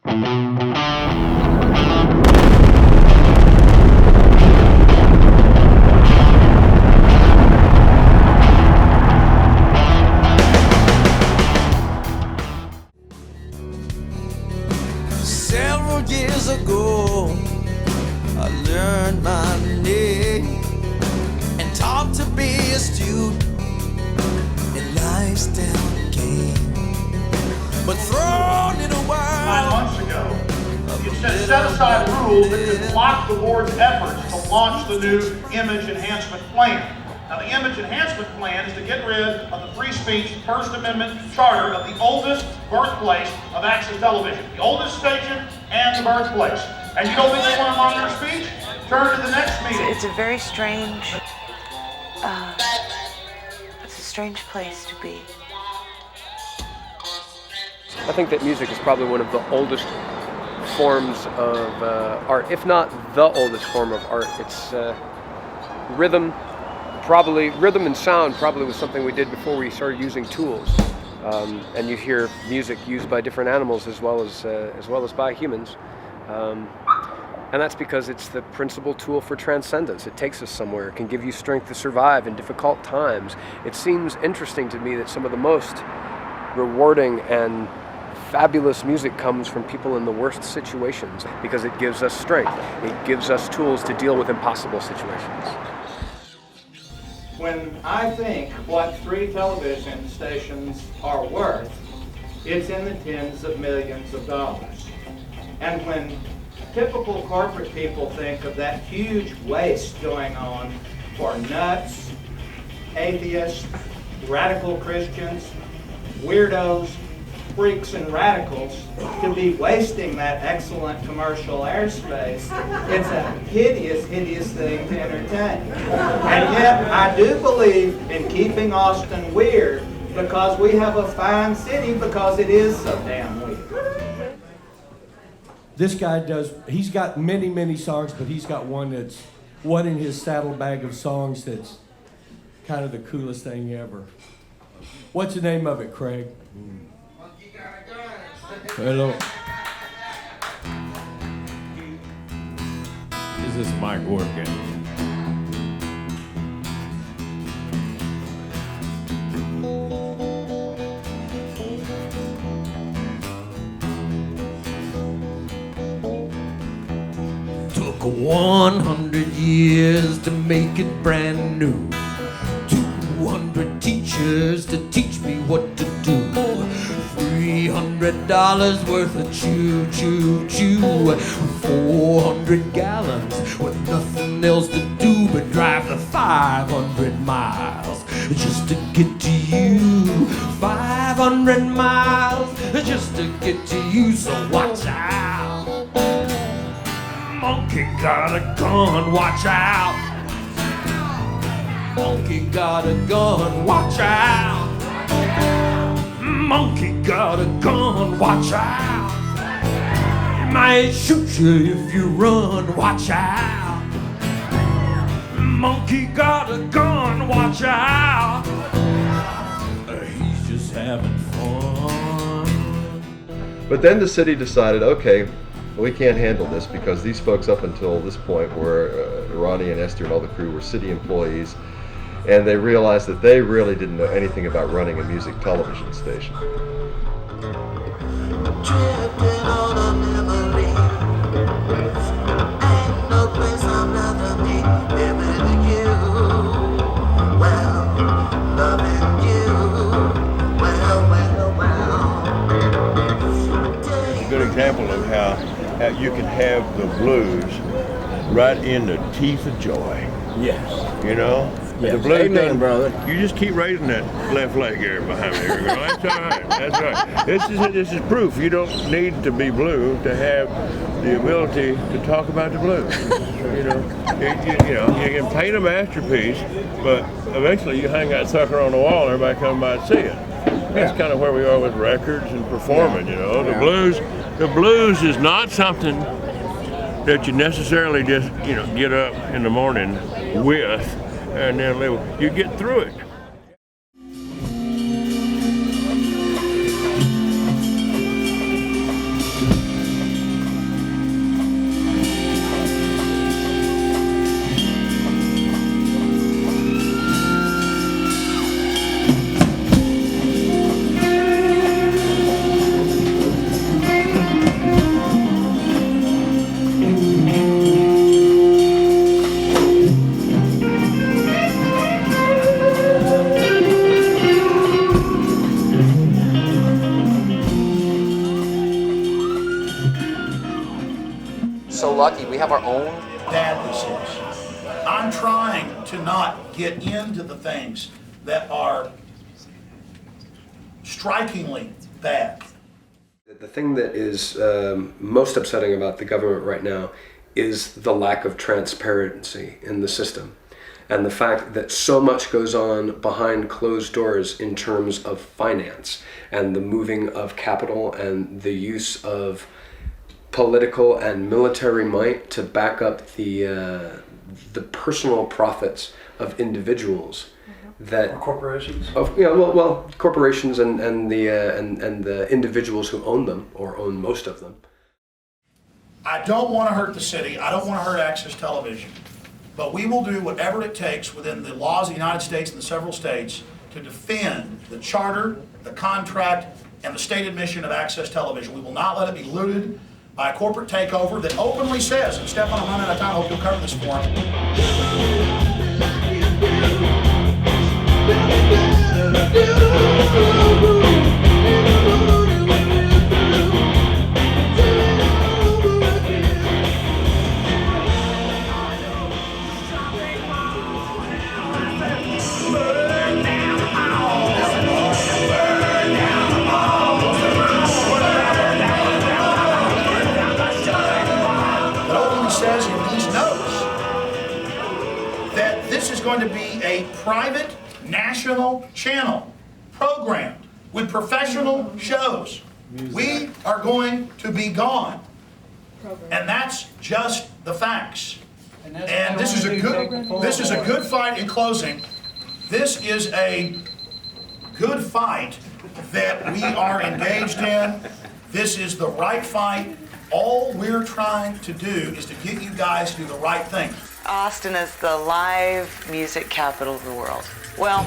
Several years ago, I learned my name and taught to be astute in life's down game. But thrown in a 9 world months ago, you set aside rules that could block the board's efforts to launch the new image enhancement plan. Now, the image enhancement plan is to get rid of the free speech First Amendment charter of the oldest birthplace of access television, the oldest station and the birthplace. And you don't think they want to monitor speech? Turn to the next meeting. It's a very strange, it's a strange place to be. I think that music is probably one of the oldest forms of art, if not the oldest form of art. It's rhythm and sound probably was something we did before we started using tools. And you hear music used by different animals as well as by humans. And that's because it's the principal tool for transcendence. It takes us somewhere. It can give you strength to survive in difficult times. It seems interesting to me that some of the most rewarding and fabulous music comes from people in the worst situations because it gives us strength. It gives us tools to deal with impossible situations. When I think what 3 television stations are worth, it's in the tens of millions of dollars. And when typical corporate people think of that huge waste going on for nuts, atheists, radical Christians, weirdos, freaks and radicals to be wasting that excellent commercial airspace, it's a hideous, hideous thing to entertain. And yet I do believe in keeping Austin weird because we have a fine city because it is so damn weird. This guy he's got many, many songs, but he's got one in his saddlebag of songs that's kind of the coolest thing ever. What's the name of it, Craig? Hello. Is this mic working? took 100 years to make it brand new. 200 teachers to teach me what to do. $300 worth of chew, chew, chew. 400 gallons with nothing else to do but drive the 500 miles just to get to you. 500 miles just to get to you, so watch out. Monkey got a gun, watch out. Monkey got a gun, watch out. Monkey got a gun, watch out. He might shoot you if you run, watch out. Monkey got a gun, watch out. He's just having fun. But then the city decided, okay, we can't handle this because these folks up until this point were, Ronnie and Esther and all the crew were city employees, and they realized that they really didn't know anything about running a music television station. A good example of how you can have the blues right in the teeth of joy. Yes. You know? Yes. The blues Amen, brother. You just keep raising that left leg here behind me. Here. That's all right. That's right. This is proof. You don't need to be blue to have the ability to talk about the blues. You know, you can paint a masterpiece, but eventually you hang that sucker on the wall and everybody comes by and see it. That's kind of where we are with records and performing. You know, the blues is not something that you necessarily just get up in the morning with and then live. You get through it. so lucky. We have our own. Bad this is. I'm trying to not get into the things that are strikingly bad. The thing that is most upsetting about the government right now is the lack of transparency in the system, and the fact that so much goes on behind closed doors in terms of finance and the moving of capital and the use of political and military might to back up the personal profits of individuals. That or corporations. Well, corporations and the individuals who own them or own most of them. I don't want to hurt the city. I don't want to hurt Access Television. But we will do whatever it takes within the laws of the United States and the several states to defend the charter, the contract, and the stated mission of Access Television. We will not let it be looted by a corporate takeover that openly says, and Stefan, I'm running out of time, I hope you'll cover this for me. Going to be a private national channel programmed with professional shows. We are going to be gone, and that's just the facts. And this is a good fight. In closing, this is a good fight that we are engaged in. This is the right fight. All we're trying to do is to get you guys to do the right thing. Austin is the live music capital of the world. Well,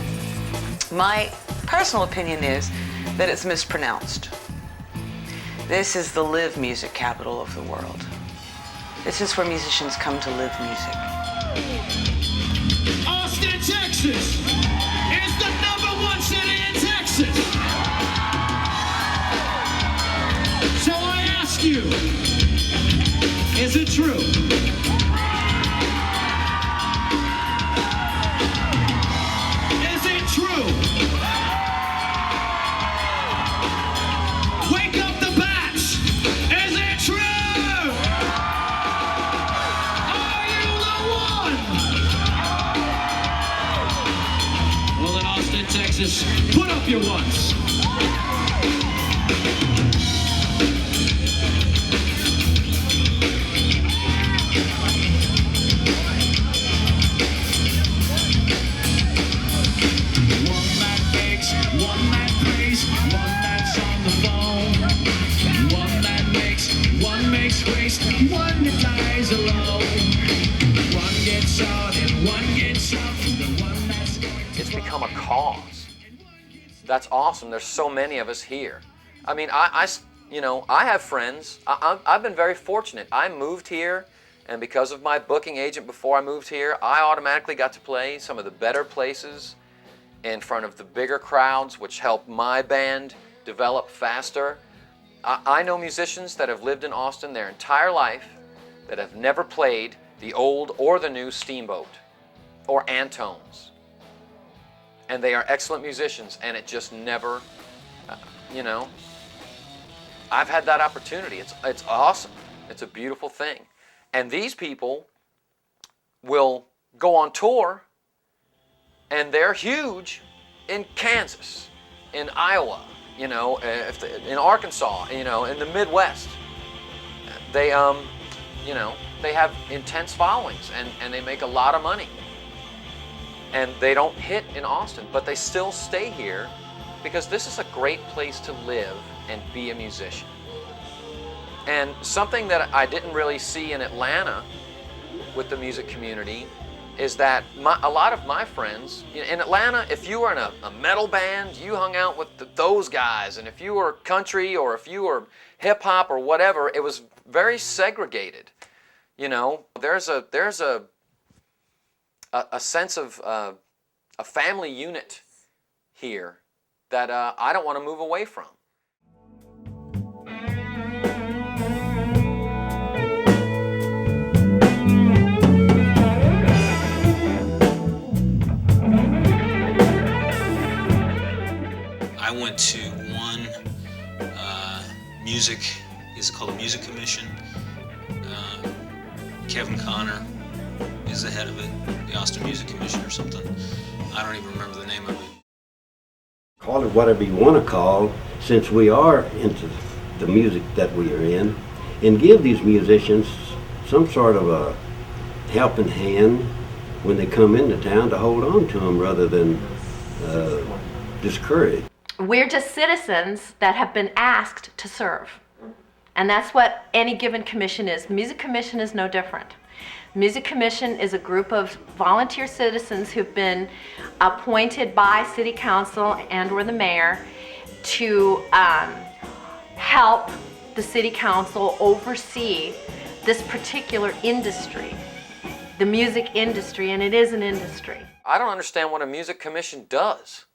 my personal opinion is that it's mispronounced. This is the live music capital of the world. This is where musicians come to live music. Austin, Texas is the #1 city in Texas. So I ask you, is it true? Texas, put up your ones. One that makes, one that prays, one that's on the phone. One that makes grace, one that dies alone. One gets on and one gets up, the one that's going to. It's become a cause. That's awesome. There's so many of us here. I mean, I have friends. I've been very fortunate. I moved here, and because of my booking agent before I moved here, I automatically got to play some of the better places in front of the bigger crowds, which helped my band develop faster. I know musicians that have lived in Austin their entire life that have never played the old or the new Steamboat or Antones. And they are excellent musicians, and it just never, I've had that opportunity. It's awesome. It's a beautiful thing. And these people will go on tour, and they're huge in Kansas, in Iowa, in Arkansas, in the Midwest. They, they have intense followings, and they make a lot of money. And they don't hit in Austin, but they still stay here because this is a great place to live and be a musician. And something that I didn't really see in Atlanta with the music community is that a lot of my friends, in Atlanta, if you were in a metal band, you hung out with those guys. And if you were country or if you were hip hop or whatever, it was very segregated. There's a sense of a family unit here that I don't want to move away from. music is called a music commission. Kevin Connor is the head of it, the Austin Music Commission or something. I don't even remember the name of it. Call it whatever you want to call, since we are into the music that we are in, and give these musicians some sort of a helping hand when they come into town, to hold on to them rather than discourage. We're just citizens that have been asked to serve. And that's what any given commission is. Music Commission is no different. Music Commission is a group of volunteer citizens who've been appointed by City Council and or the mayor to help the City Council oversee this particular industry, the music industry, and it is an industry. I don't understand what a music commission does.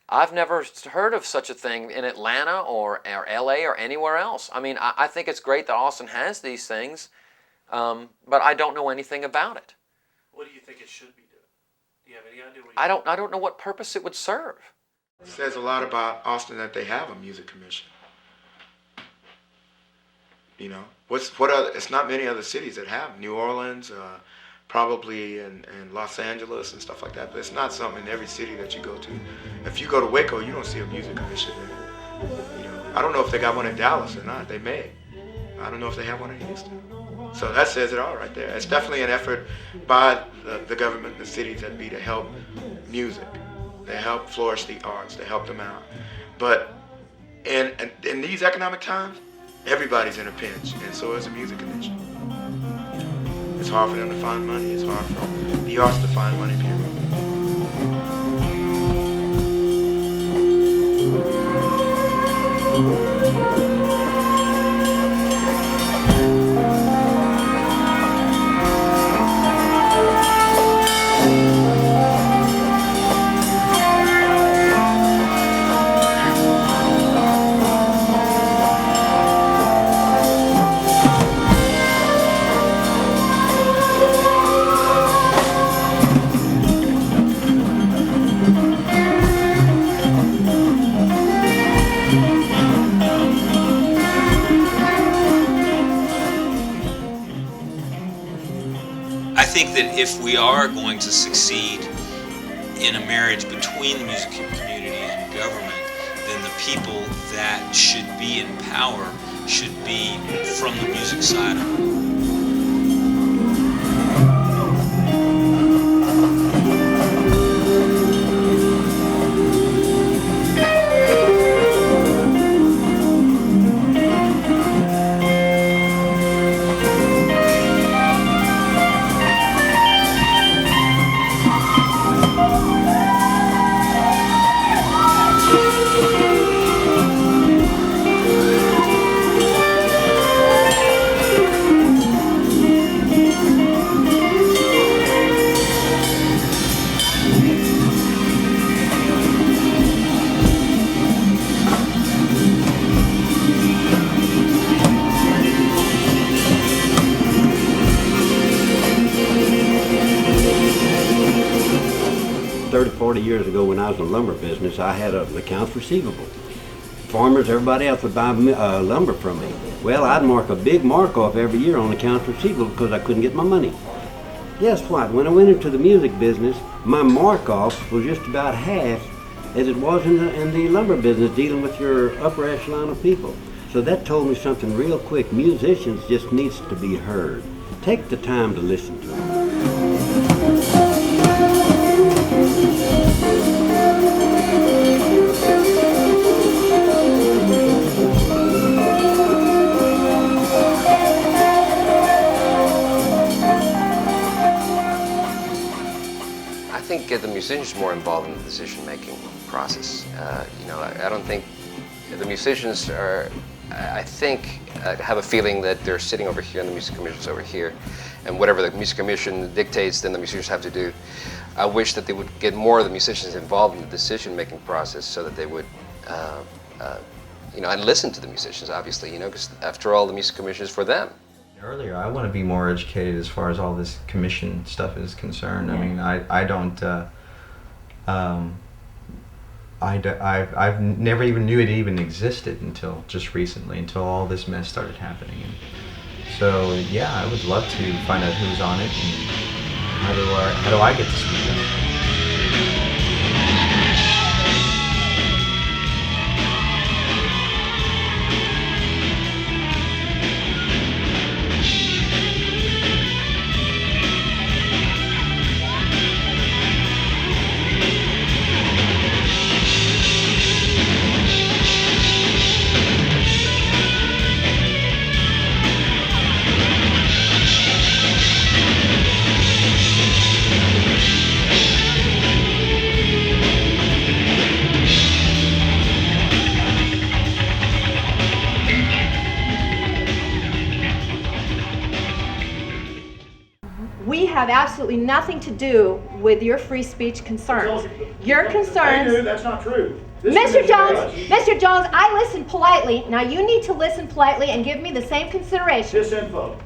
I've never heard of such a thing in Atlanta or LA or anywhere else. I mean, I think it's great that Austin has these things, but I don't know anything about it. What do you think it should be doing? Do you have any idea? I don't know what purpose it would serve. It says a lot about Austin that they have a music commission. You know, what other? It's not many other cities that have. New Orleans, probably in Los Angeles and stuff like that. But it's not something in every city that you go to. If you go to Waco, you don't see a music commission there. You know, I don't know if they got one in Dallas or not. They may. I don't know if they have one in Houston. So that says it all right there. It's definitely an effort by the government, the cities that be to help music. They help flourish the arts. They help them out. But in these economic times, everybody's in a pinch, and so is the music commission. It's hard for them to find money. It's hard for the arts to find money, period. I think that if we are going to succeed in a marriage between the music community and government, then the people that should be in power should be from the music side of it. Years ago when I was in the lumber business, I had an accounts receivable. Farmers, everybody else would buy lumber from me. Well, I'd mark a big mark off every year on accounts receivable because I couldn't get my money. Guess what? When I went into the music business, my mark off was just about half as it was in the lumber business, dealing with your upper echelon of people. So that told me something real quick. Musicians just needs to be heard. Take the time to listen to them. I think get the musicians more involved in the decision-making process. You know, I don't think the musicians are, I think, have a feeling that they're sitting over here and the music commission's over here, and whatever the music commission dictates, then the musicians have to do. I wish that they would get more of the musicians involved in the decision-making process so that they would, you know, and listen to the musicians, obviously, you know, because after all, the music commission is for them. Earlier, I want to be more educated as far as all this commission stuff is concerned. I mean, I don't, I've never even knew it even existed until just recently, until all this mess started happening. And so yeah, I would love to find out who's on it and how do I get to speak up. We have absolutely nothing to do with your free speech concerns. Your concerns... They do, that's not true. Mr. Jones, I listen politely. Now you need to listen politely and give me the same consideration. Disinfo.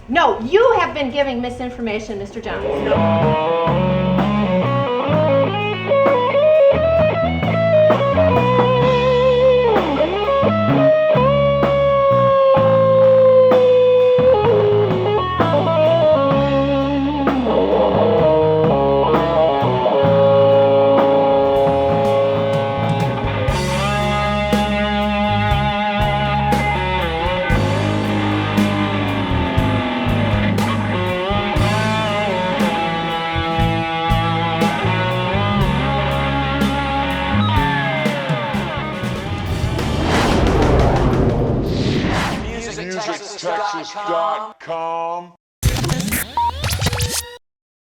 No, you have been giving misinformation, Mr. Jones. MusicTexas.com